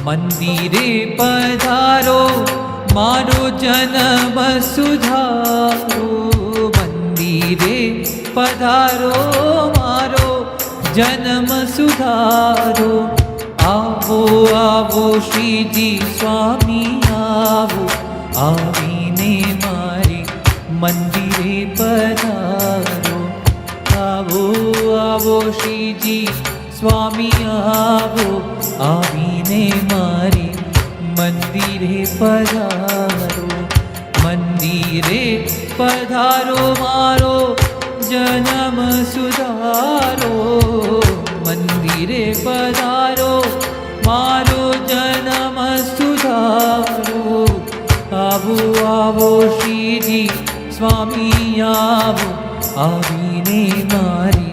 મંદિરે પધારો મારો જન્મ સુધારો, મંદિરે પધારો મારો જન્મ સુધારો. આવો આવો શ્રીજી સ્વામી આવો, આવીને મારે મંદિરે પધારો. આવો આવો શ્રીજી સ્વામી આવો, આવીને મારે મંદિરે પધારો. મંદિરે પધારો મારો જન્મ સુધારો, મંદિરે પધારો મારો જન્મ સુધારો. આવો આવો શ્રીજી સ્વામી આવો, આવીને મારે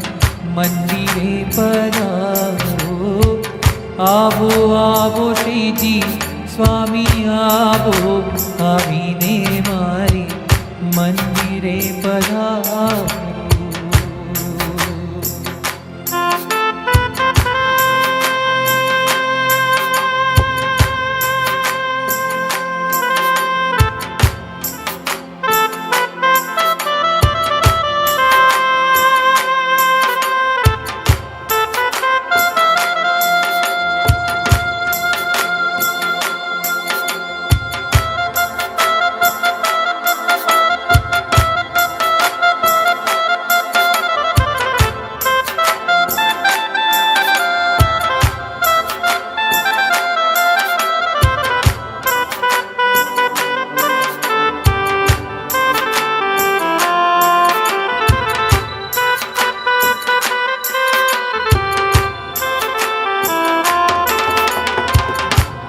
મંદિરે પધારો. આવો આવો શ્રીજી સ્વામી આવો, આવીને મારે મંદિરે પધારો.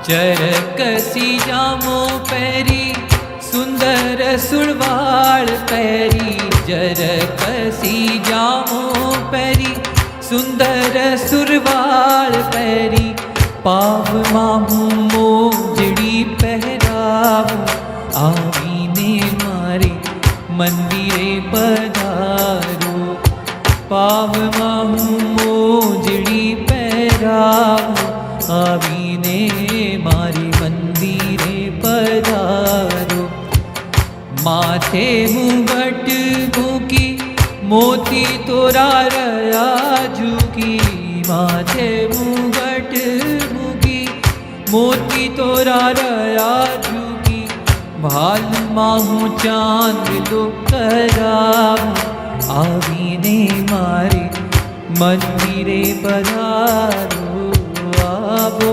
ચરકસી જામો પહેરી સુંદર સુરવાળ પહેરી, ચરકસી જામો પહેરી સુંદર સુરવાળ પહેરી. પાવમાં હું મોજડી પહેરાવું, આવીને મારે મંદિરે પધારો. પાવમાં હું મોજડી પહેરાવું, આવીને મારી મંદિરે પધારો. માથે મુગટ મૂકી મોતી તોરા રહ્યા ઝૂકી, માથે મુગટ મૂકી મોતી તોરા રહ્યા ઝૂકી. ભાલમાં હું ચાંદલો કરાવું, આવીને મારે મંદિરે પધારો. આવો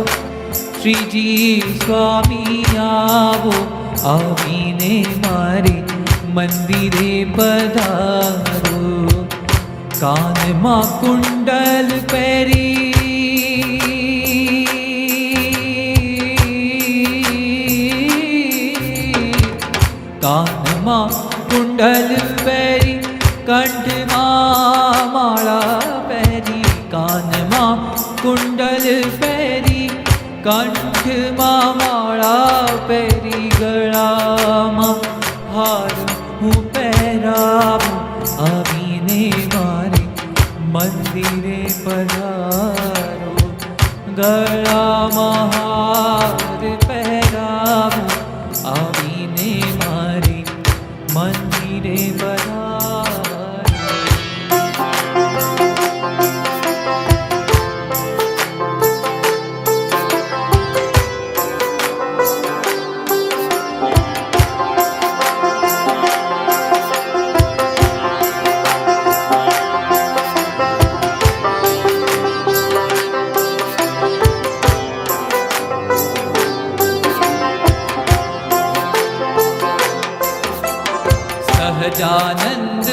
શ્રીજી સ્વામી આવો, આવીને મારે મંદિરે પધારો. કાનમાં કુંડલ પહેરી, કાનમાં કુંડલ પહેરી, કંઠમાં માળા પહેરી. કાનમાં કુંડલ પહેરી, કંઠમાં માળા પહેરી. ગળામાં હાર હું પહેરાવું, આવીને મારે મંદિરે પધારો. ગળામાં હાર પહેરાવું, આવીને મારે મંદિરે પધારો. સહજાનંદ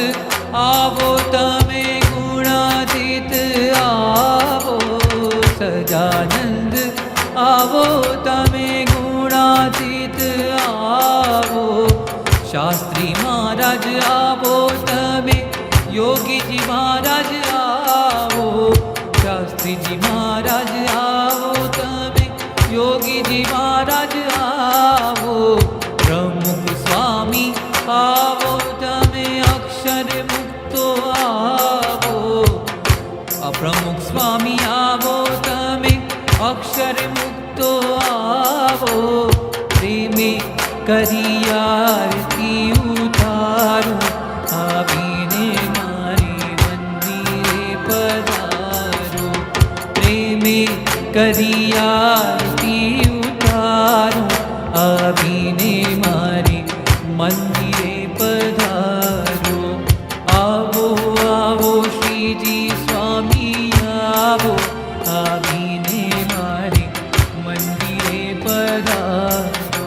આવો તમે ગુણાતીત આવો, સહજાનંદ આવો તમે ગુણાતીત આવો. શાસ્ત્રી મહારાજ આવો તમે, યોગીજી મહારાજ આવો. શાસ્ત્રીજી મહારાજ આવો તમે, યોગીજી મહારાજ આવો. પ્રમુખ સ્વામી આવો તમે, અક્ષર મુક્તો આવો. અપ્રમુખ સ્વામી આવો તમે, અક્ષર મુક્તો तो आवो, प्रेमे करी आरती उतारो, आवीने मारी मंदिरे पधारो। प्रेमे करी आरती उतारो, आवीने मारी मंदिरे पधारो। आवो आवो श्रीजी स्वामी आवो, आवीने मारे मंदिरे पधारो।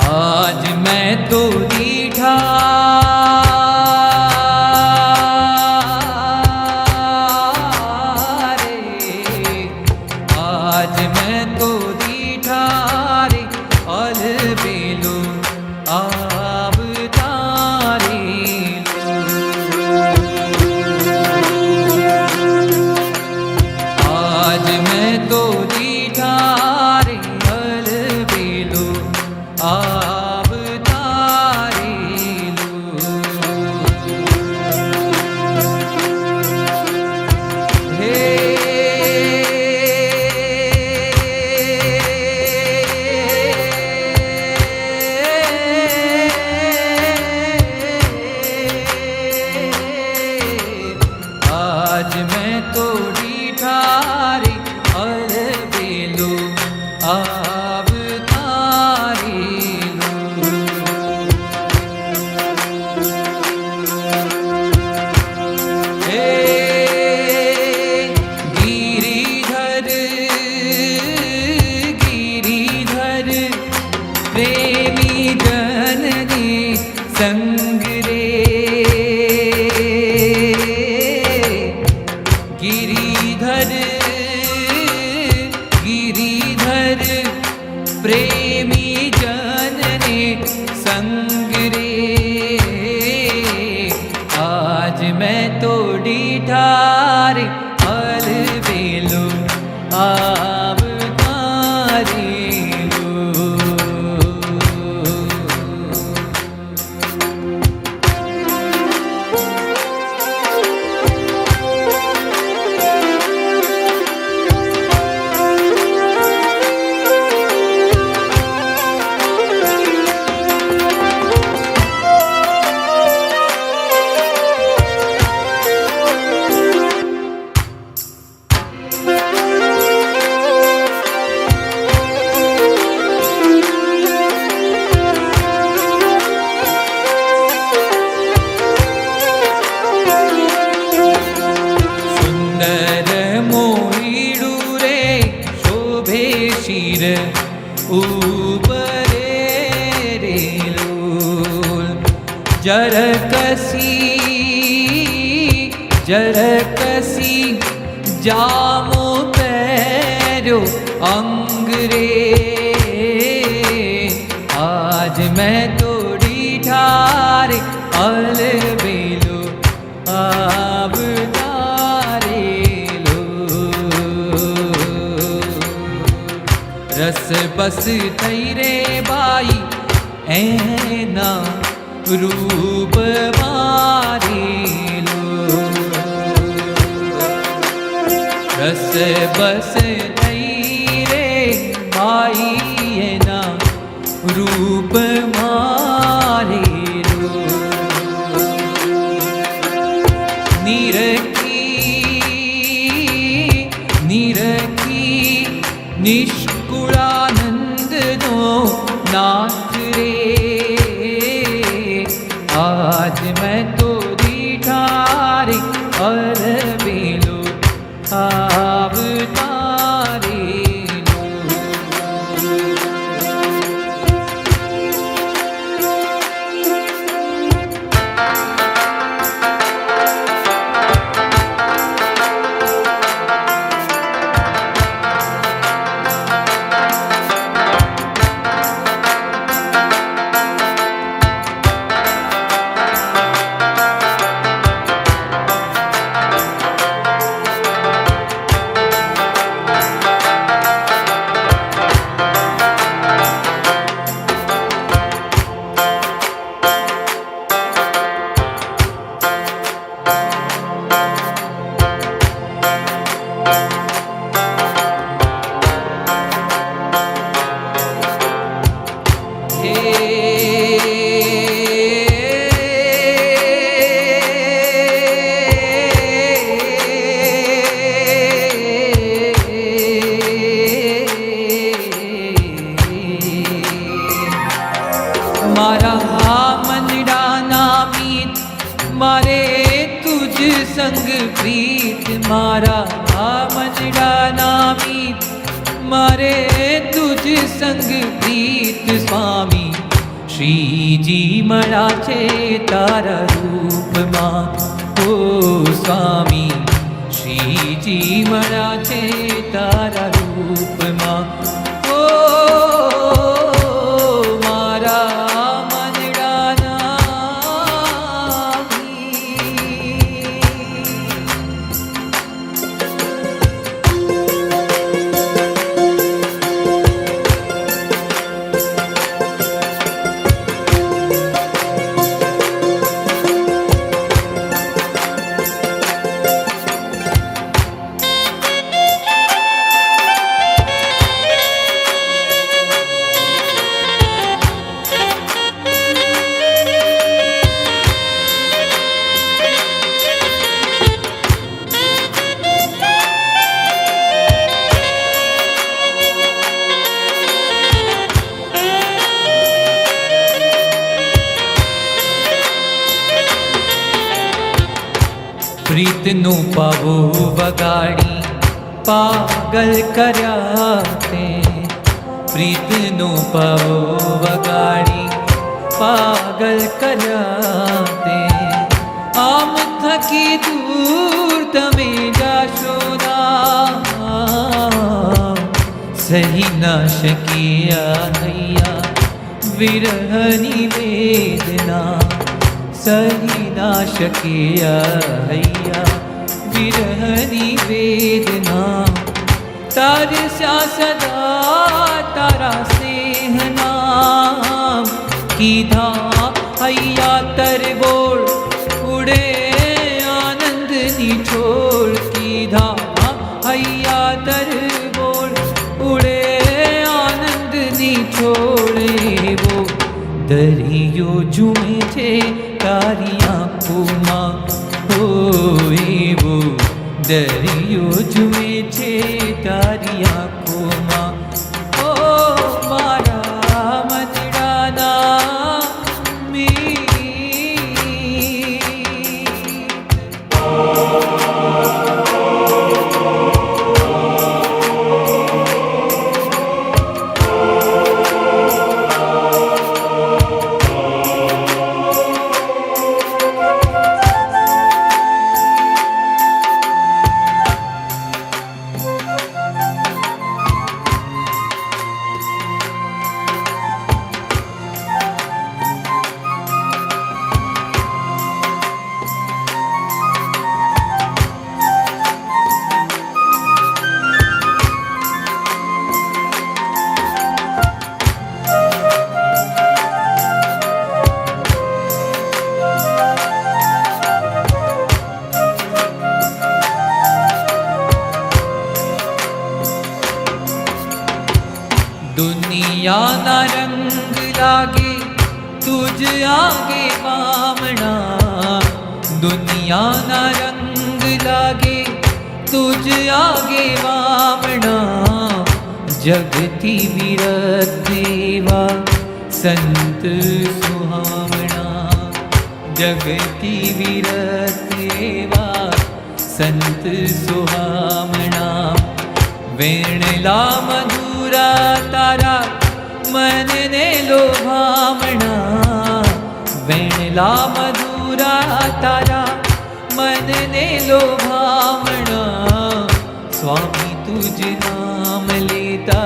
आज मैं तो दीठा रे, आज मैं तो दीठा रे, अलबेलो आवतारे लो। आज मैं तो दीठा रे, अलबेलो आवतारे लो। हे आज मैं तो दीठा रे, अलबेलो आवतारे लो। हे गिरिधर गिरिधर प्रेमी जन ने संग रे, गिरिधर गिरिधर प्रेमी जन ने संग रे। आज मैं तो डीठा रे, अलबेलो आवतारे लो। शिर ऊपरे रेलोल जरकसी जामो पैरे ठहरो अंग रे। आज मैं तोड़ी ठारे अलबेलो आवतारे लो। रस बस थई रे बाई एना रूप मारे लो। रस बस थई रे बाई एना रूप मारे लो। निरखी निरखी निष्कुलानंद नो नाथ रे। आज मैं तोरी ठारे अलबेलो आवतारे लो। मारा मनडाना मीत मारे तुझ संग प्रीत। मारा मनडाना मीत मारे तुझ संग प्रीत। स्वामी श्रीजी मळा छे तारा रूप मां। ओ स्वामी श्रीजी मळा छे तारा रूप मां। ओ मारा मनडाना પ્રીતનો પાવો વગાડી પાગલ કર્યા તે। પ્રીતનો પાવો વગાડી પાગલ કર્યા તે। આમ થકી દૂર તમે જાશો ના। સહી ના શક્યા હૈયા વિરહની વેદના। सही ना शकिया हैया विरहनी वेदना। तारे स्या सदा तारा स्नेह नाम। कीधा हैया तरबोल उड़े आनंद निछोड़। कीधा हैया तरबोल उड़े आनंद निछोड़े। वो दरियो झूमे छे तारी आँखों हो। वो दरियो झूमे छे तारी आँखों ओ मारा मनडाना मीत। दुनियाना रंग लागे तुझ आगे बामणा, दुनियाना रंग लागे तुझ आगे बामणा। जगती विरत देवा संत सुहामणा, जगती विरत देवा संत सुहामणा। वेणला मधुरा तारा मन ने लोभामणा, वेणला मधुरा तारा मन ने लोभामणा। स्वामी तुझ नाम लेता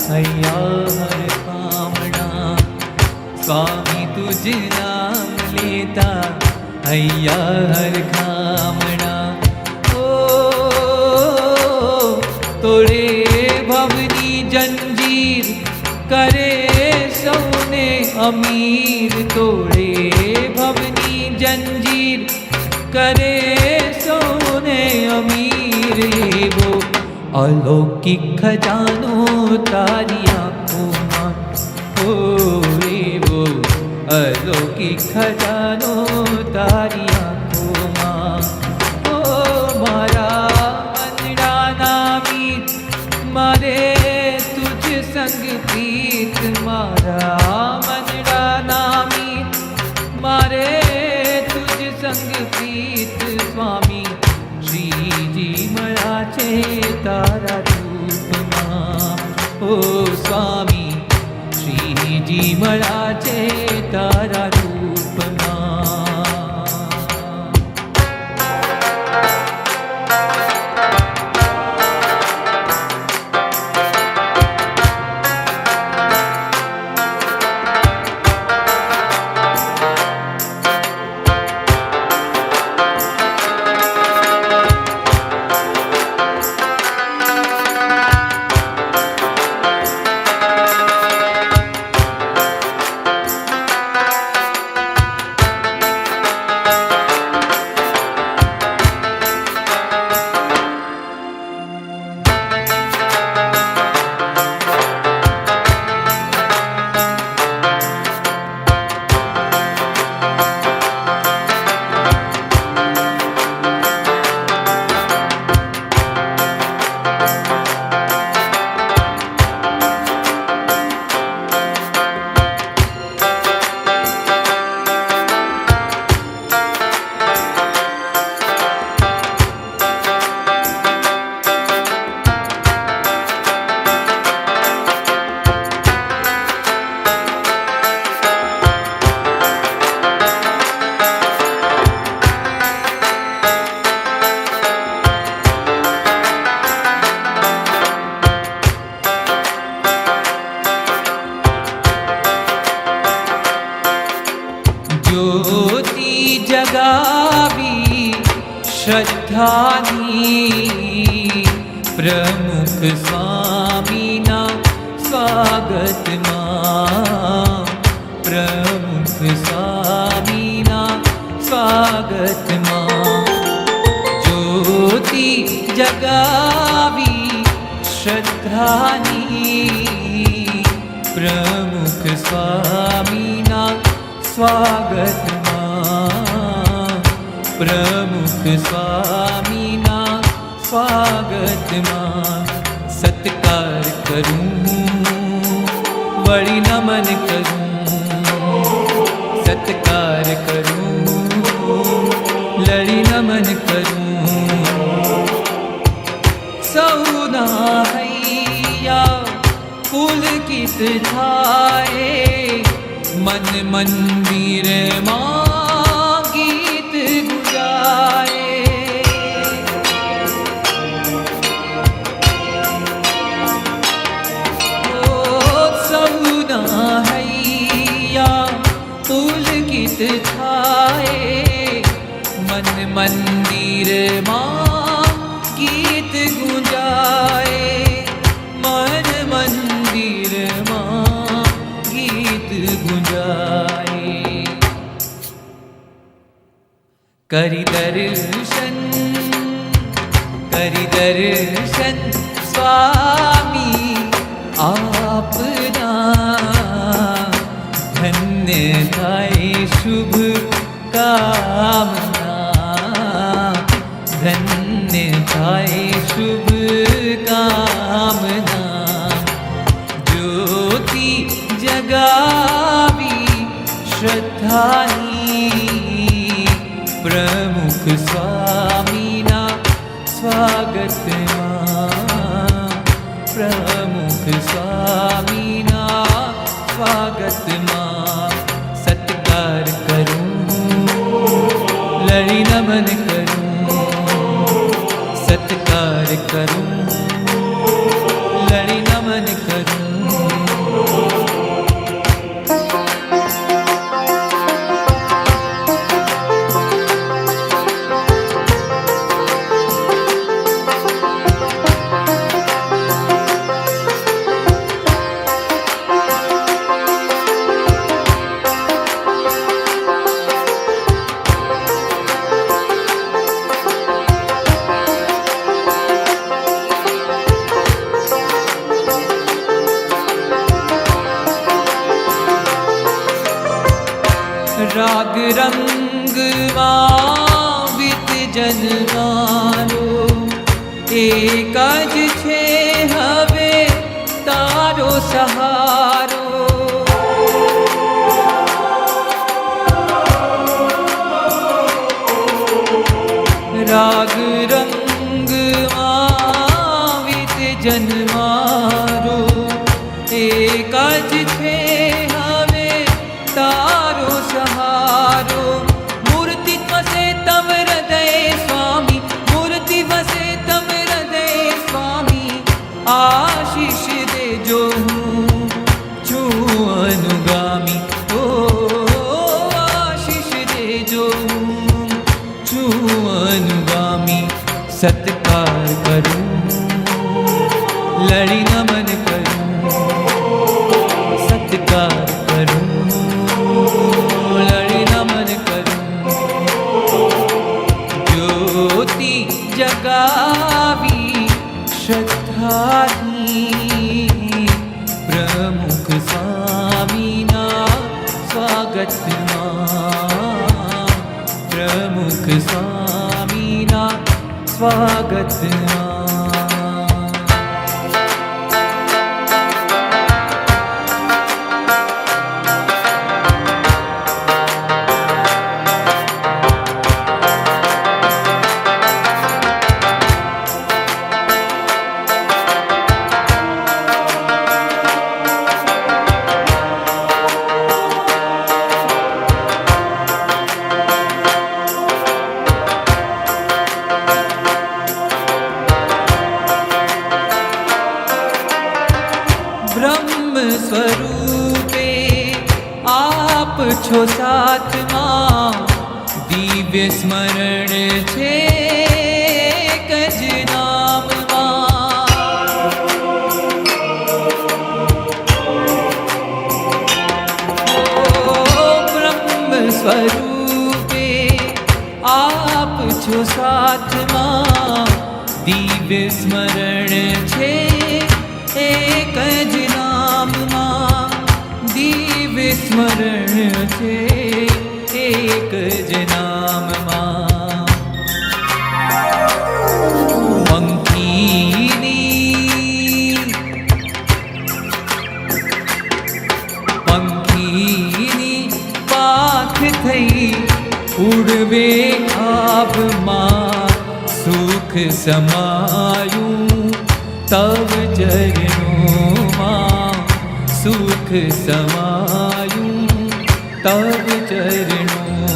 हैया हर कामणा, स्वामी तुझ नाम लेता हैया हर कामणा। ओ तोड़े भवनी जंजीर करे सोने अमीर, तोड़े भवनी जंजीर करे सोने अमीर। ये वो अलौकिक खजानो तारी आँखों मां, ओ ये वो अलौकिक खजानो तारी आँखों मां। ओ मारा मनड़ा नामीत मारे तुझ संग प्रीत, मारा मनड़ा नामीत मारे तुझ संग प्रीत। स्वामी श्रीजी मळाचे तारा रूप नाम, ओ स्वामी श्रीजी मळाचे तारा रूप नाम। ज्योति जगावी श्रद्धानी, प्रमुख स्वामीना स्वागत मां, प्रमुख स्वामीना स्वागत मां। ज्योति जगावी श्रद्धानी, प्रमुख स्वामीना स्वागत मां, प्रमुख स्वामीना स्वागत मां। सत्कार करूं वड़ी नमन करूं, सत्कार करूं लड़ी नमन करूं। सौना हैया पुलकित छाए, मन मंदिर मां गीत गुजाए। सौना हैया पुलकित छाए, मन मंदिर मां गीत गुंजाए, मन मंदिर मां गीत गुंजाए। करि दर्शन स्वामी आप कामना धन्य पाए शुभ कामना ज्योति जगावी श्रद्धानी प्रमुख स्वामीना स्वागतમાં प्रमुख स्वामीना स्वागतમાં सत्कार करूं लड़ी नमन करूं सत्कार करूं लड़ी नमन करूं राग रंग वित जन्मारो एक ज छे हवे तारो सहारो राग रंग वित जन्मारो एक ज छे हवे तारो सहारो मूर्ति वसे तव हृदय स्वामी मूर्ति वसे तव हृदय स्वामी आशीष देजो हूँ छू अनुगामी ओ आशीष देजो हूँ छू अनुगामी सत्कार करूँ लड़ी नमन करूँ सत्कार करूँ लड़ी नमन करूं ज्योति जगावी श्रद्धानी प्रमुख स्वामीना स्वागतમાં प्रमुख स्वामीना स्वागतમાં ब्रह्म स्वरूपे आप छो साथમાં દિવ્ય સ્મરણ છે કજ નામમાં ब्रह्म स्वरूपे आप छो साथમાં દિવ્ય સ્મરણ છે एक ज नामમાં દિવ્ય સ્મરણ છે એક જ નામમાં પંખીની પાંખ થઈ ઉડવે આભમાં સુખ સમાયું तव चरणों सुख समायूं तव चरणों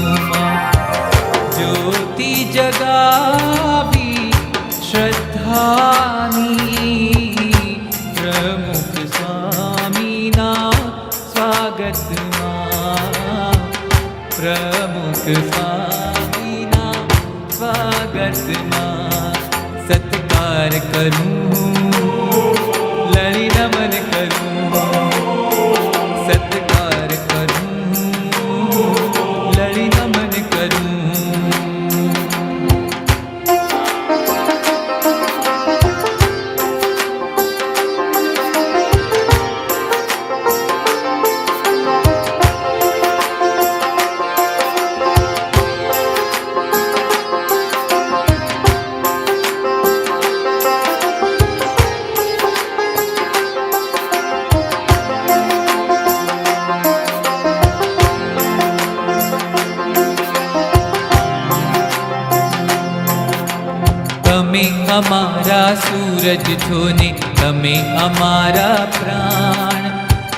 ज्योति जगावी श्रद्धानी प्रमुख स्वामीना स्वागतમાં प्रमुख स्वामीना स्वागतમાં सत्कार करूं लड़ी नमन करूं सत्कार करूं लड़ी नमन करूं અમારા સૂરજ છો ને તમે અમારા પ્રાણ,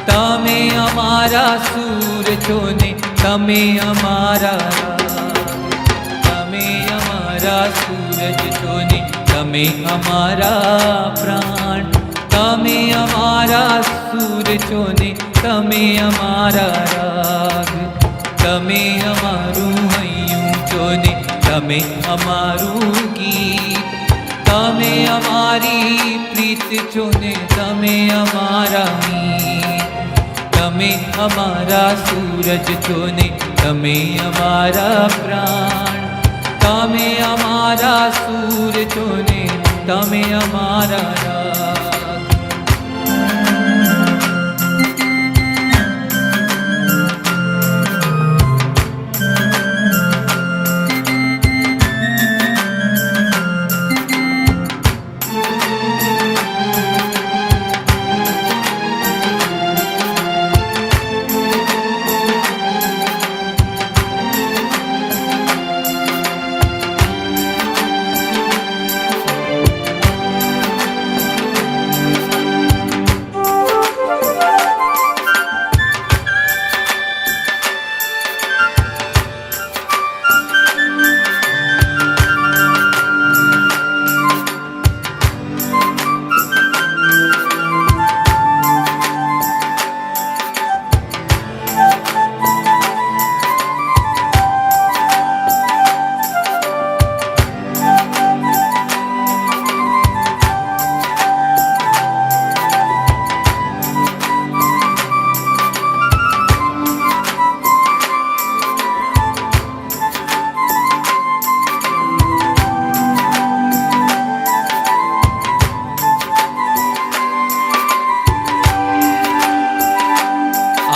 તમે અમારા સૂર છો ને તમે અમારા રાગ, તમે અમારા સૂરજ છો ને તમે અમારા પ્રાણ, તમે અમારા સૂર છો ને તમે અમારા રાગ, તમે અમારું હૈયું છો ને તમે અમારું ગીત, તમે અમારી પ્રીત છો ને તમે અમારા મીત, તમે અમારા સૂરજ છો ને તમે અમારા પ્રાણ, તમે અમારા સૂર છો ને તમે અમારા રાગ.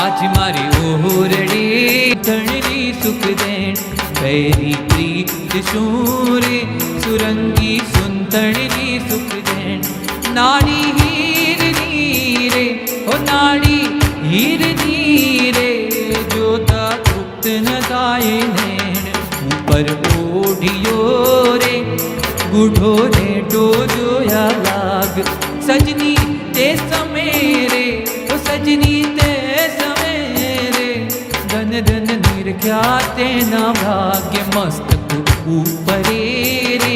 આજ મારી ઓરડે ધણની સુખ દેણ, ભૈરી પ્રીત શૂરે સુરંગી સુંદરની સુખ દેણ, નાડી હીરની રે હો નાડી હીરની રે, જોતા તૃપ્ત ન થાય નેણ, ઉપર ઓઢિયો રે ગુઢો રેટો જોયા લાગ, સજની તે સમય રે ઓ સજની તે ધન નિર્ખ્યા તેના ભાગ્ય મસ્તક ઉપરે રે,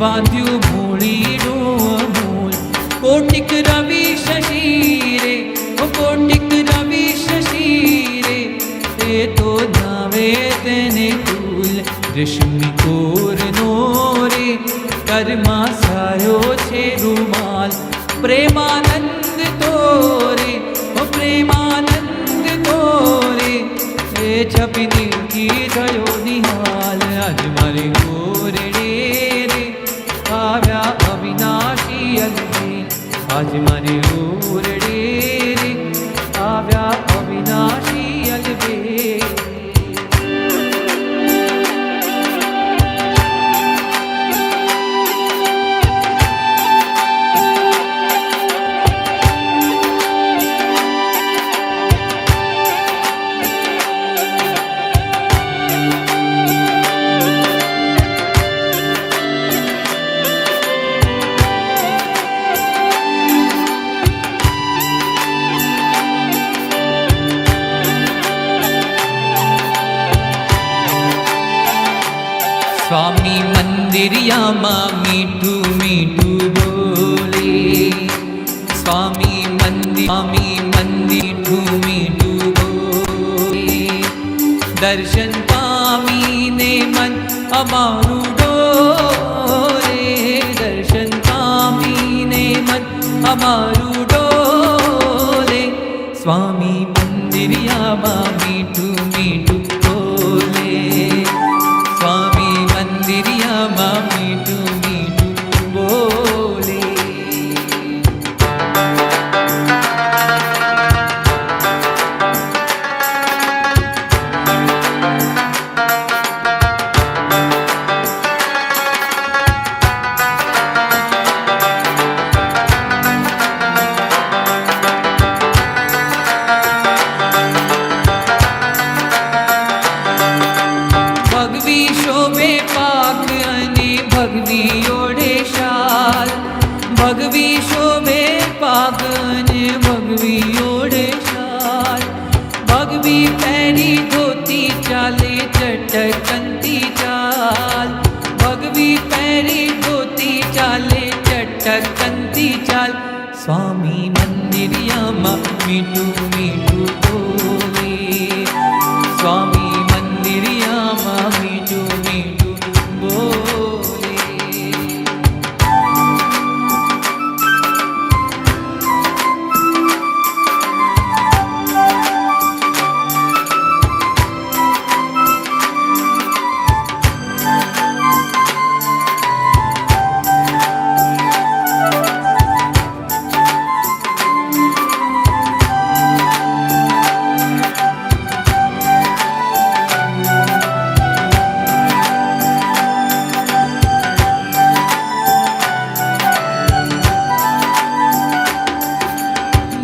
બાંધ્યું મૂળીનું મૂળ, કોટિક રવિ શશી રે ઓ કોટિક રવિ શશી રે, તે તો નાવે તેને કુલ રશ્મિ કોરનો રે, કરમાં સાયો છે રૂમાલ, પ્રેમાનંદ તો રે ઓ પ્રેમાનંદ તો રે, છપી નીલકી થયો નિહાલ, આજ મારે ઓરડે રે આવ્યા અવિનાશી અલબેલ, આજ મારે ઓરડે રે આવ્યા અવિનાશી અલબેલ. સ્વામી મંદિરિયામાં મીઠું મીઠું બોલે, સ્વામી મંદિર મીઠું મીઠું બોલે, દર્શન પામીને મન અમારું ડોલે, દર્શન પામીને મન અમારું ડોલે, સ્વામી મંદિરિયામાં મીઠું મીઠું બોલે, સ્વામી મંદિરિયામાં મીઠું મીઠું બોલે. પાગન ભગવી ઓઢે શાલ, ભગવી પહેરી ધોતી ચાલે ચટકનતી ચાલ, ભગવી પહેરી ધોતી ચાલે ચટકનતી ચાલ. સ્વામી મંદિરિયામાં મીઠું મીઠું બોલે, સ્વામી મંદિરિયામાં મીઠું મીઠું બોલે.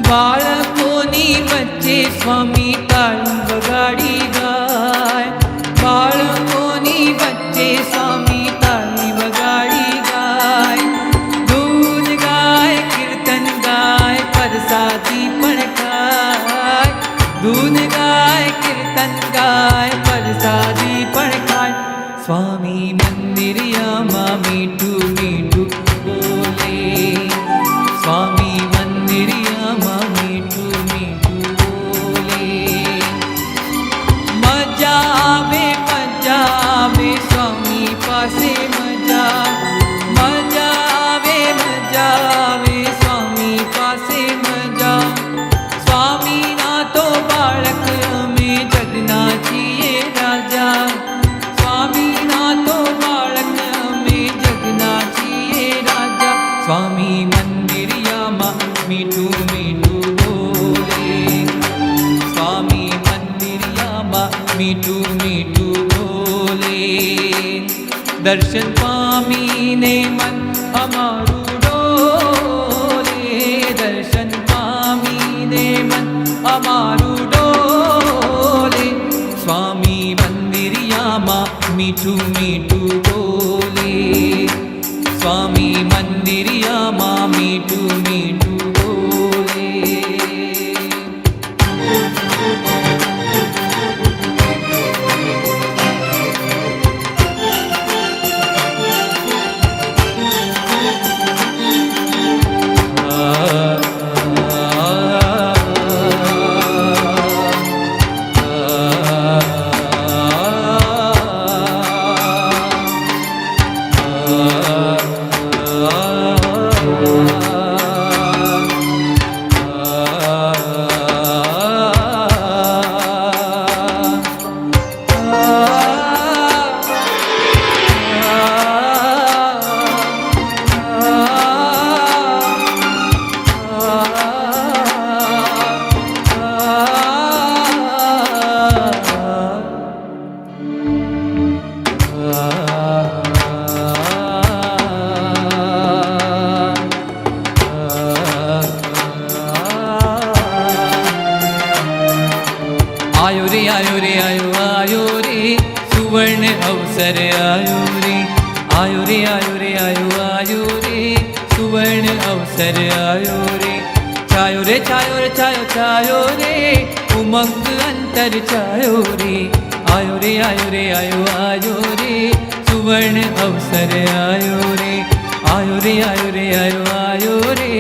બાળકોની વચ્ચે સ્વામી તાળી વગાડી ગાય, બાળકોની વચ્ચે સ્વામી તાળી વગાડી ગાય, ધૂન ગાય કીર્તન ગાય પરસાદી પણ ખાય, ધૂન ગાય કીર્તન ગાય પરસાદી પણ ખાય. સ્વામી મંદિરિયામાં મીઠું મીઠું બોલે, સ્વામી મંદિરિયામાં મીઠું મીઠું બોલે. મજા આવે સ્વામી પાસે મજા, મજા આવે સ્વામી પાસે મજા. સ્વામીના તો બાળક અમે જગના છીએ રાજા, સ્વામીના તો બાળક અમે જગના છીએ રાજા. સ્વામી મંદિરિયામાં મીઠું મીઠું બોલે, સ્વામી મંદિરિયામાં મીઠું મીઠું બોલે. દર્શન પામીને મન અમારું ડોલે, દર્શન પામીને મન અમારું ડોલે. સ્વામી મંદિરિયામાં મીઠું મીઠું બોલે, સ્વામી મંદિરિયામાં મીઠું મીઠું બોલે. આયો રે આયો રે આયો રે સુવર્ણ અવસર આયો રે, આયો રે આયો રે સુવર્ણ અવસર આયો રે. છાયો રે છાયો રે છાયો રે ઉમંગ અંતર છાયો રે. આયો રે આયો રે સુવર્ણ અવસર આયો રે, આયો રે આયો રે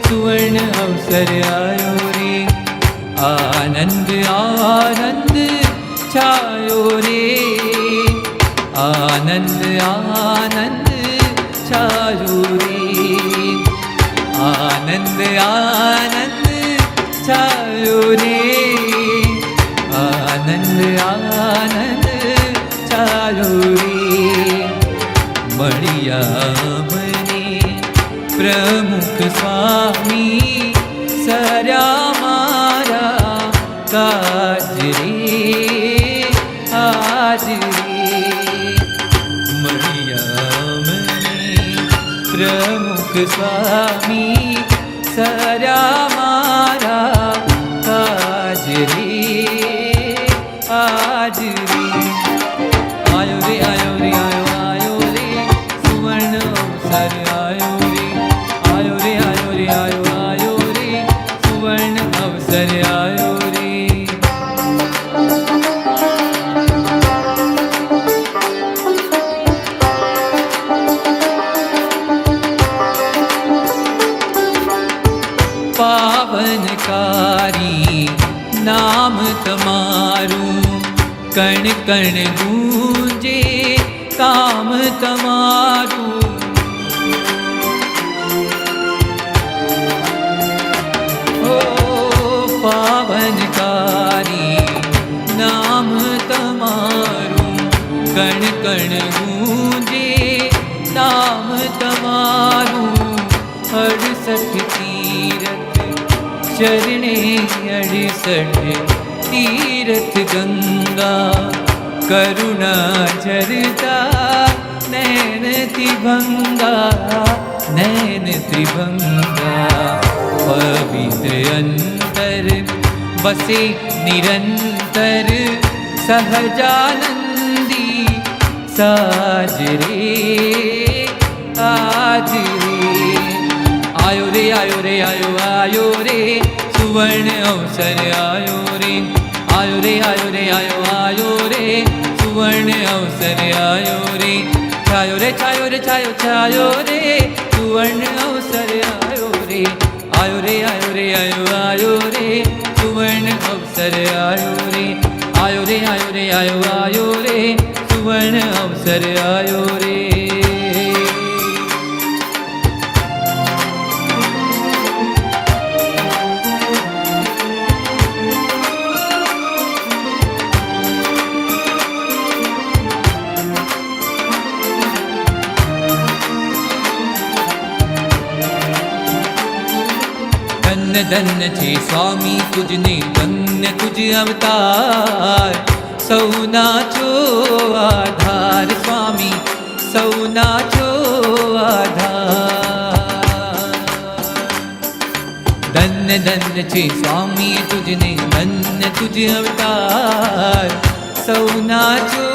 સુવર્ણ અવસર આયો રે. આનંદ આનંદ છાયો રે, આનંદ આનંદ છાયો રે, આનંદ આનંદ છાયો રે, આનંદ આનંદ છાયો રે. મળ્યા મને પ્રમુખ સ્વામી સર્યા મારા કાજ રે આજ રે. મળ્યા મને પ્રમુખ સ્વામી સર્યા મારા કાજ રે આજ રે. આયો રે આયો રે આયો રે સુવર્ણ અવસર આયો રે, આયો રે આયો રે આયો પાવનકારી નામ તમારું, કણ કણ ગૂંજે કામ તમારું. ઓ પાવનકારી નામ તમારું, કણ કણ ગૂંજે નામ તમારું. 68 તીરથ ચરણે 68 તીરથ ગંગા, કરુણા ઝરતા નૈન ત્રિભંગા, નૈન ત્રિભંગા. પવિત્ર અંતર વસે નિરંતર સહજાનંદી, સાજરે આજરે. આયો રે આયો રે આયો આયો રે, સુવર્ણ અવસર આયો રે. આયો રે આયો રે આયો આયો રે, સુવર્ણ અવસર આયો રે. છાયો રે છાયો રે છાયો છાયો રે, સુવર્ણ અવસર આયો રે. આયો રે આયો રે આયો આયો રે, સુવર્ણ અવસર આયો રે. આયો રે આયો રે આયો આયો રે, સુવર્ણ અવસર આયો રે. ધન્ય છે સ્વામી તુજને, ધન્ય તુજ અવતાર. સૌના છો આધાર સ્વામી, સૌના છો આધાર. ધન્ય ધન્ય છે સ્વામી તુજને, ધન્ય તુજ અવતાર. સૌના છો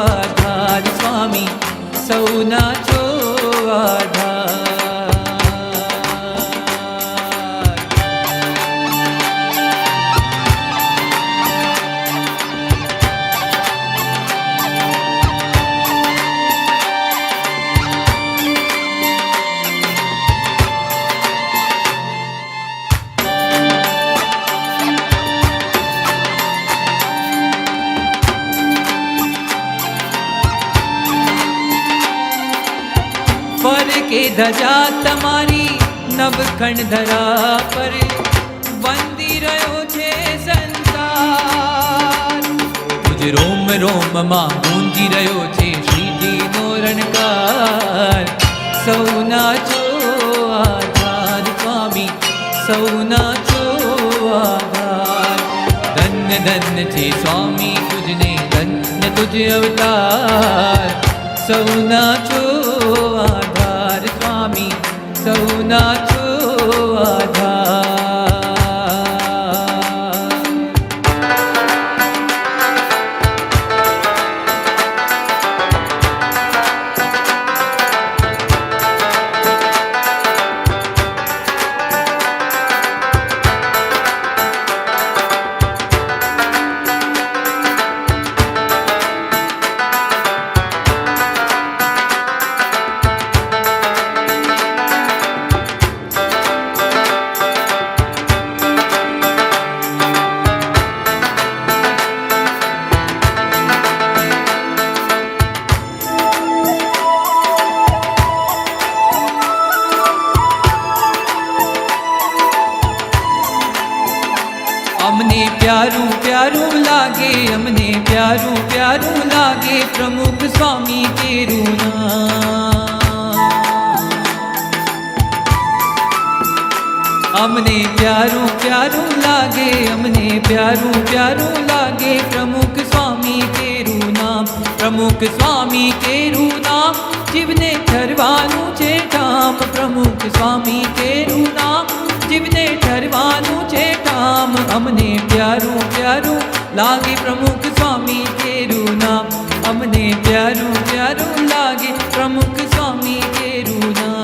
આધાર સ્વામી, સૌના છો આધાર. ફર કે ધજા તમારી નવખંડ ધરા પર, વંદી રહ્યો છે સંસાર. તુજ રોમ રોમમાં ગુંજી રહ્યો છે શ્રીજીનો રણકાર. સૌના છો આધાર સ્વામી, સૌના છો આધાર. ધન્ય ધન્ય છે સ્વામી તુજને, ધન્ય તુજ અવતાર. સૌના છો આધાર સ્વામી, સૌના છો આધાર. અમને પ્યારું પ્યારું લાગે, અમને પ્યારું પ્યારું લાગે, પ્રમુખ સ્વામી તેરું નામ. અમને પ્યારું પ્યારું લાગે, અમને પ્યારું પ્યારું લાગે, પ્રમુખ સ્વામી તેરું નામ. પ્રમુખ સ્વામી તેરું નામ, જીવને ઠરવાનું છે ઠામ. પ્રમુખ સ્વામી તેરું નામ, જીવને ઠરવાનું છે ઠામ. અમને પ્યારું પ્યારું લાગે, પ્રમુખ સ્વામી તેરું નામ. અમને પ્યારું પ્યારું લાગે, પ્રમુખ સ્વામી તેરું નામ.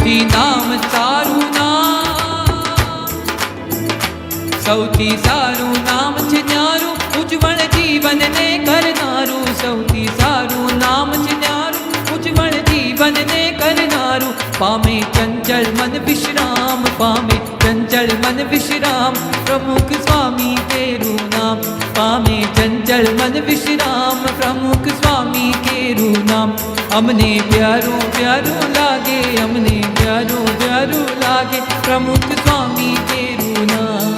સૌથી નામ સારું નામ, સૌથી સારું નામ છે ન્યારું, ઉજ્જવળ જીવનને કરનારું. સૌથી સારું નામ છે ન્યારું, ઉજ્જવળ જીવનને કરનારું. પામે ચંચળ મન વિશ્રામ, પામે ચંચળ મન વિશ્રામ, પ્રમુખ સ્વામી તેરું નામ. પામે ચંચળ મન વિશ્રામ, પ્રમુખ સ્વામી કેરું નામ. અમને પ્યારું પ્યારું લાગે, અમને પ્યારું પ્યારું લાગે, પ્રમુખ સ્વામી કેરું નામ.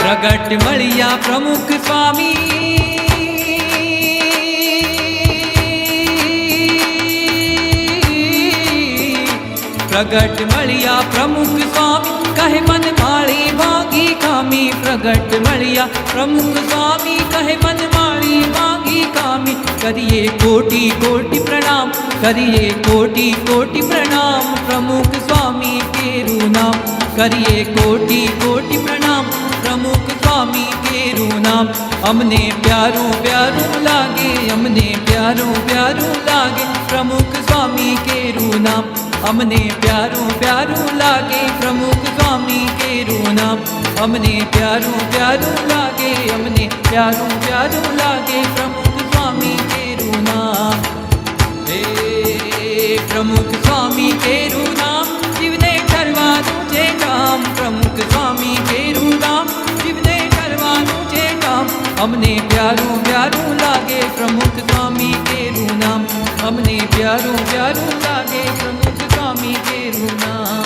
પ્રગટ મળ્યા પ્રમુખ સ્વામી, પ્રગટ મળ્યા પ્રમુખ સ્વામી, કહે મન માળી માગી કામી. પ્રગટ મળ્યા પ્રમુખ સ્વામી, કહે મન માળી માગી કામી. કરીએ કોટી કોટી પ્રણામ, કરીએ કોટી કોટી પ્રણામ, પ્રમુખ સ્વામી કેરું નામ. કરીએ કોટી કોટી પ્રણામ, પ્રમુખ સ્વામી કેરું નામ. અમને પ્યારું પ્યારું લાગે, અમને પ્યારું પ્યારું લાગે, પ્રમુખ સ્વામી કેરું નામ. અમને પ્યારું પ્યારું લાગે, પ્રમુખ સ્વામી કેરું નામ. અમને પ્યારું પ્યારું લાગે, અમને પ્યારું પ્યારું લાગે, પ્રમુખ સ્વામી કેરું નામ. હે પ્રમુખ સ્વામી કેરું નામ, જીવને કરવાનું છે કામ. પ્રમુખ સ્વામી કેરું નામ, જીવને કરવાનું છે કામ. અમને પ્યારું પ્યારું લાગે, પ્રમુખ સ્વામી કેરું નામ. અમને પ્યારું પ્યારું લાગે, પ્રમુખ સ્વામી કેરું નામ.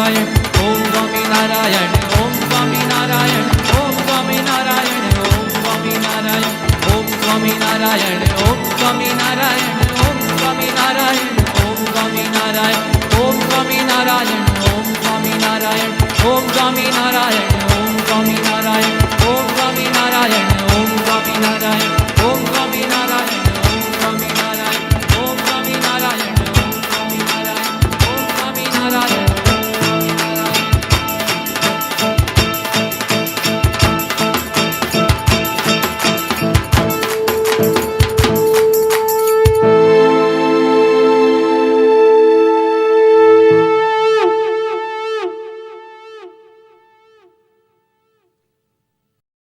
નારાયણ ઓમ સ્વામી નારાયણ ઓમ સ્વામી નારાયણ ઓમ સ્વામી નારાયણ ઓમ સ્વામી નારાયણ ઓમ સ્વામી નારાયણ ઓમ સ્વામી નારાયણ ઓમ સ્વામી નારાયણ ઓમ સ્વામી નારાયણ ઓમ સ્વામી નારાયણ ઓમ સ્વામી નારાયણ ઓમ સ્વામી નારાયણ ઓમ સ્વામી નારાયણ ઓમ સ્વામી નારાયણ